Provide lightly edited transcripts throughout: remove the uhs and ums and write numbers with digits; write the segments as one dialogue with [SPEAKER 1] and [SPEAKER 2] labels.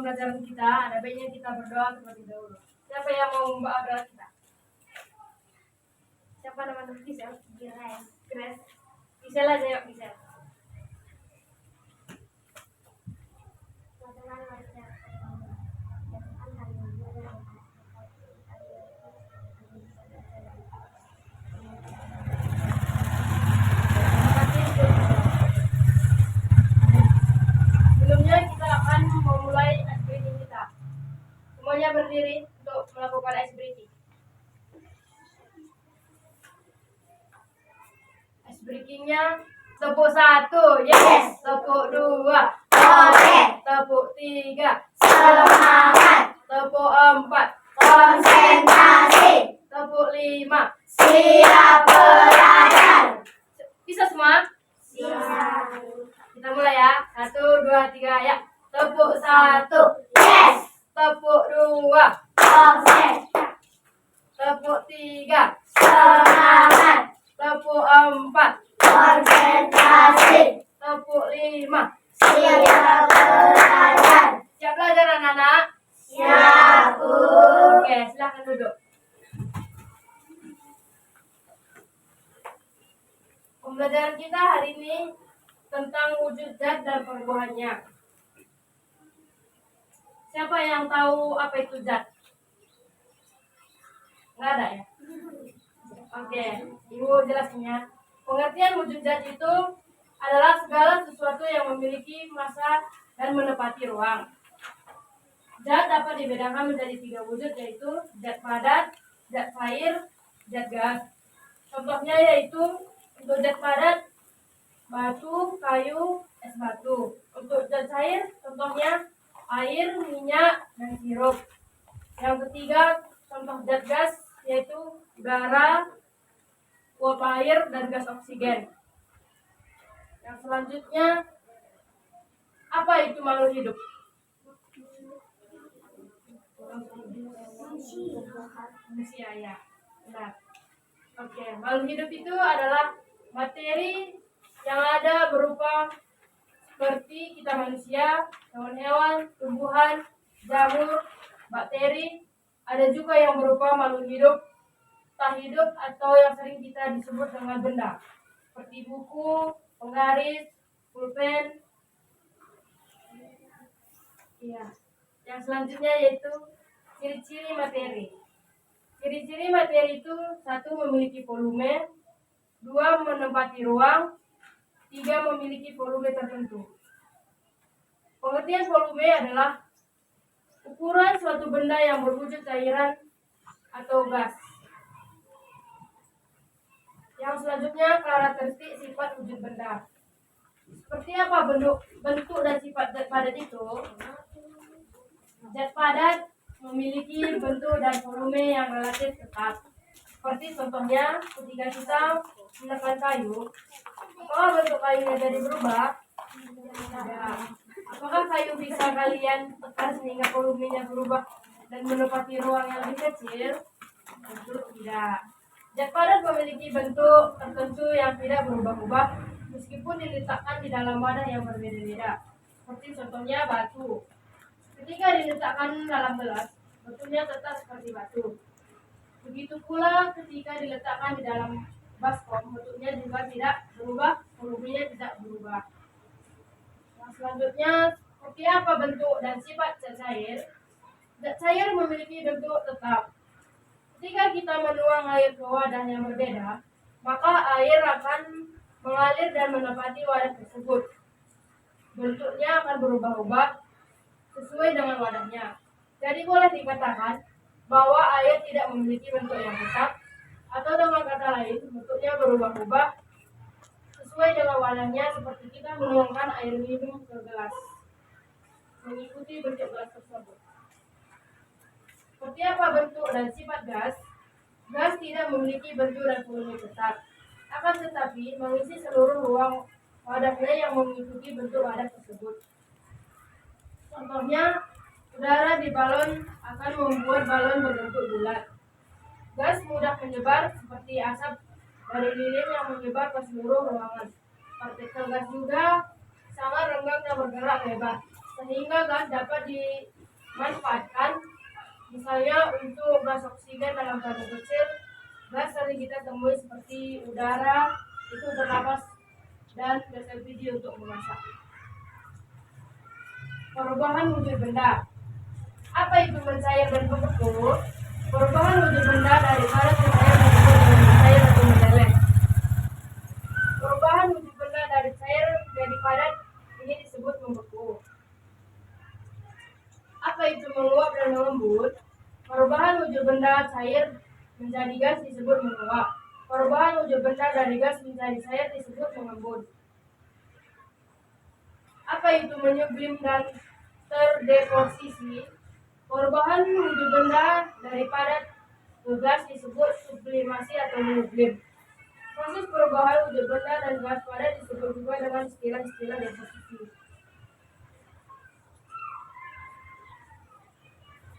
[SPEAKER 1] pembelajaran kita, ada baiknya kita berdoa terlebih dahulu. Siapa yang mau membawa doa kita? Siapa nama Gisel? Grace. Gisel aja yuk, Gisel. Sebelumnya kita akan memulai ice breathing kita. Semuanya berdiri untuk melakukan ice breathing. Ice breathingnya tepuk 1, yes. Tepuk 2, oke. Tepuk 3, semangat. Tepuk 4, konsentrasi. Tepuk 5, siap belajar. Bisa semua? Siap. Kita mulai ya. 1, 2, 3, ya. Tepuk 1, yes. Tepuk 2, oke. Tepuk 3, semangat. Tepuk 4, konsentrasi. Tepuk 5, siap belajar. Siap belajar anak-anak? Siap, Bu. Oke, silakan duduk. Pembelajaran kita hari ini tentang wujud zat dan perubahannya. Siapa yang tahu apa itu zat? Nggak ada ya? Oke, Ibu jelasnya. Pengertian wujud zat itu adalah segala sesuatu yang memiliki massa dan menepati ruang. Zat dapat dibedakan menjadi 3 wujud, yaitu zat padat, zat cair, zat gas. Contohnya yaitu untuk zat padat, batu, kayu, es batu. Untuk zat cair, contohnya air, minyak, dan sirup. Yang ketiga, contoh zat gas yaitu udara, uap air, dan gas oksigen. Yang selanjutnya, apa itu makhluk hidup? Manusia ya. Benar. Oke, makhluk hidup itu adalah materi yang ada berupa seperti kita manusia, hewan-hewan, tumbuhan, jamur, bakteri. Ada juga yang berupa makhluk hidup tak hidup atau yang sering kita disebut dengan benda, seperti buku, penggaris, pulpen. Iya. Yang selanjutnya yaitu ciri-ciri materi. Ciri-ciri materi itu 1. Memiliki volume, 2. Menempati ruang, 3. Memiliki volume tertentu. Pengertian volume adalah ukuran suatu benda yang berwujud cairan atau gas. Yang selanjutnya karakteristik sifat wujud benda. Seperti apa bentuk dan sifat zat padat itu? Zat padat memiliki bentuk dan volume yang relatif tetap. Seperti contohnya ketika kita menekan kayu, apakah bentuk kayunya jadi berubah? Tidak. Apakah kayu bisa kalian tekan sehingga volumenya berubah dan menempati ruang yang lebih kecil? Tentu tidak. Zat padat memiliki bentuk tertentu yang tidak berubah-ubah meskipun diletakkan di dalam wadah yang berbeda-beda. Seperti contohnya batu. Ketika diletakkan dalam gelas, bentuknya tetap seperti batu. Begitu pula ketika diletakkan di dalam baskom, bentuknya juga tidak berubah, volumenya tidak berubah. Yang selanjutnya, seperti apa bentuk dan sifat zat cair? Zat cair memiliki bentuk tetap. Ketika kita menuang air ke wadah yang berbeda, maka air akan mengalir dan menempati wadah tersebut. Bentuknya akan berubah-ubah sesuai dengan wadahnya. Jadi boleh dikatakan bahwa air tidak memiliki bentuk yang tetap, atau dengan kata lain, bentuknya berubah-ubah sesuai dengan wadahnya, seperti kita menuangkan air minum ke gelas, mengikuti bentuk gelas tersebut. Seperti apa bentuk dan sifat gas? Gas tidak memiliki bentuk dan volume tetap, akan tetapi mengisi seluruh ruang wadahnya yang mengikuti bentuk wadah tersebut. Contohnya, udara di balon akan membuat balon berbentuk bulat. Gas mudah menyebar seperti asap dari lilin yang menyebar ke seluruh ruangan. Partikel gas juga sangat renggang dan bergerak bebas. sehingga gas dapat dimanfaatkan. Misalnya untuk gas oksigen dalam kadar kecil, gas sering kita temui seperti udara itu bernapas dan gas LPG untuk memasak. Perubahan wujud benda. Apa itu mencair dan membeku? Perubahan wujud benda dari padat ke cair disebut dengan mencair atau mendeleh. Perubahan wujud benda dari cair jadi padat ini disebut membeku. Apa itu menguap dan mengembun? Perubahan wujud benda cair menjadi gas disebut menguap. Perubahan wujud benda dari gas menjadi cair disebut mengembun. Apa itu menyublim dan terdeposisi? Perubahan wujud benda dari padat ke gas disebut sublimasi atau menyublim. Proses perubahan wujud benda dan gas padat disebut juga dengan istilah-istilah deposisi.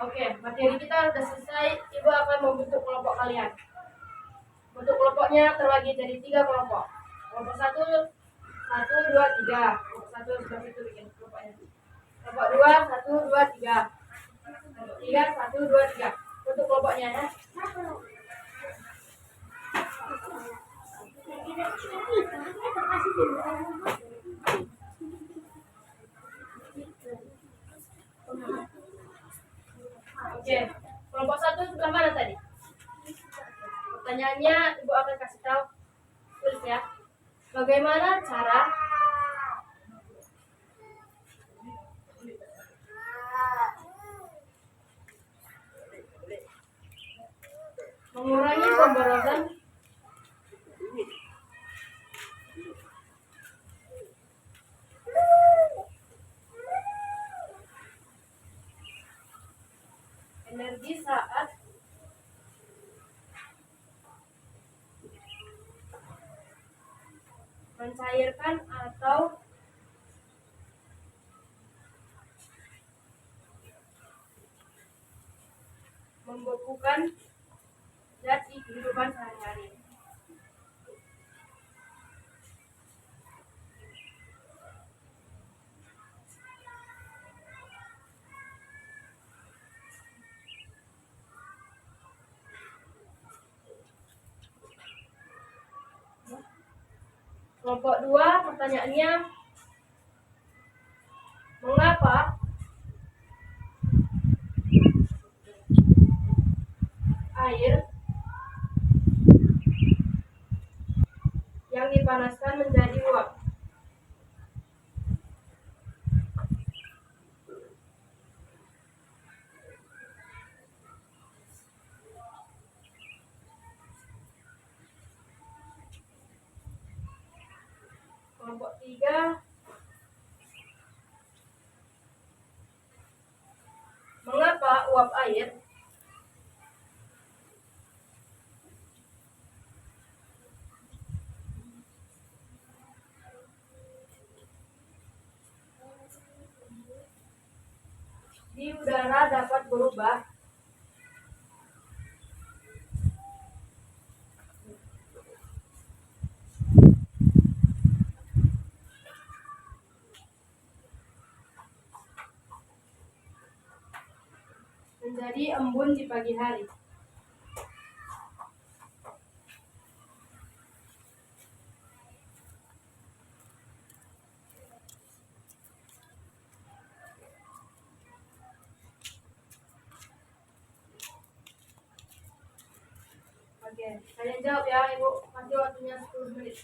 [SPEAKER 1] Oke, materi kita sudah selesai. Ibu akan membentuk kelompok kalian. Bentuk kelompoknya terbagi jadi 3 kelompok. Kelompok 1, 2, 3. Kelompok 1 seperti itu bikin kelompoknya. Kelompok 2, 1, 2, 3. Kelompok 3, 1, 2, 3. Bentuk kelompoknya ya. Oke, kelompok 1 sebelah mana tadi? Pertanyaannya Ibu akan kasih tahu, tulis ya. Bagaimana cara mengurangi pemborosan energi saat mencairkan atau membekukan zat di kehidupan sehari-hari. Kelompok 2 pertanyaannya, mengapa air yang dipanaskan menjadi uap? Kelompok 3, mengapa uap air di udara dapat berubah menjadi embun di pagi hari? Oke, kalian jawab ya, Ibu. Kasih waktunya 10 menit.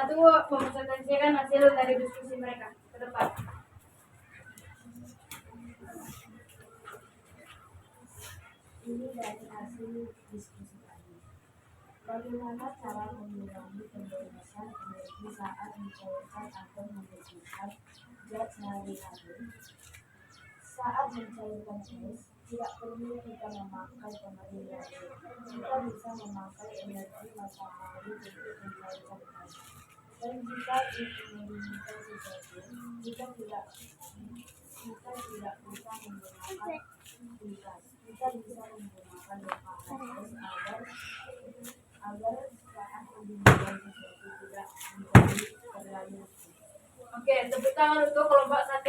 [SPEAKER 1] satu mempresentasikan hasil dari diskusi mereka ke depan.
[SPEAKER 2] Ini dari hasil diskusi tadi. Bagaimana cara mengurangi pemborosan energi saat mencairkan atau membersihkan zat sehari-hari? Saat mencairkan es, tidak perlu kita memakai pengering. Kita bisa memakai energi matahari untuk mencairkan es. Dan jika itu menginginkan sesuatu, kita tidak bisa menggunakan kulkas. Kita bisa menggunakan bongkahan es agar saat pembuatan sesuatu tidak menjadi terlalu.
[SPEAKER 1] Oke, tepuk tangan untuk kelompok 1.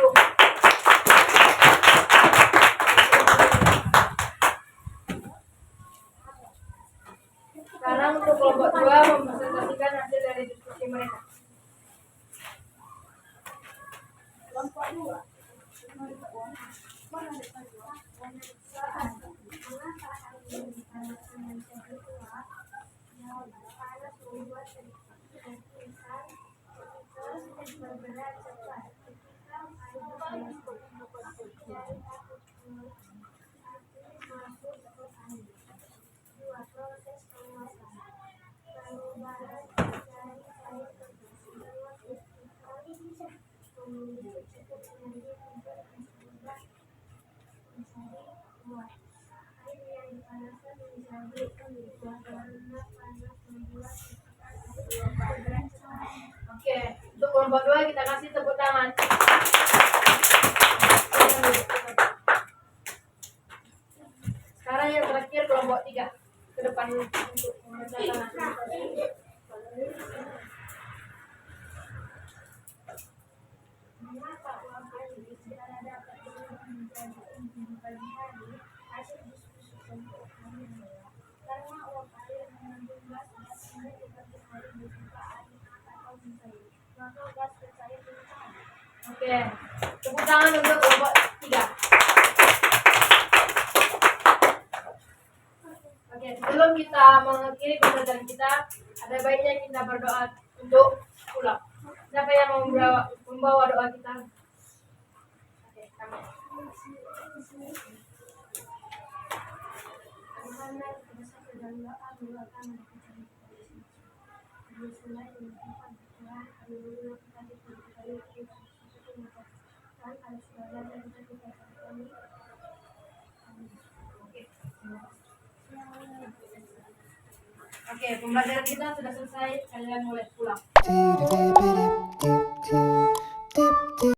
[SPEAKER 1] Sekarang untuk kelompok 2 mempresentasikan hasil dari diskusi mereka.
[SPEAKER 2] Kelompok 2.
[SPEAKER 1] Oke, untuk kelompok 2 kita kasih tepuk tangan. Sekarang yang terakhir kelompok 3 ke depan untuk memecahkan hasil.
[SPEAKER 2] Mengapa uang ini tidak dapat menjadi inti di pagi hari? Hasil diskusi kelompok kami adalah karena uang air mengandung gas sehingga di pagi hari berupa air atau mencair, maka gas bercair di tanah.
[SPEAKER 1] Oke, tepuk tangan untuk kelompok 3. Oke, sebelum kita mengakhiri pembelajaran kita, ada baiknya kita berdoa untuk pulang. Siapa yang mau membawa doa kita? Oke, kami. Oke, pembelajaran kita sudah selesai. Kalian boleh pulang.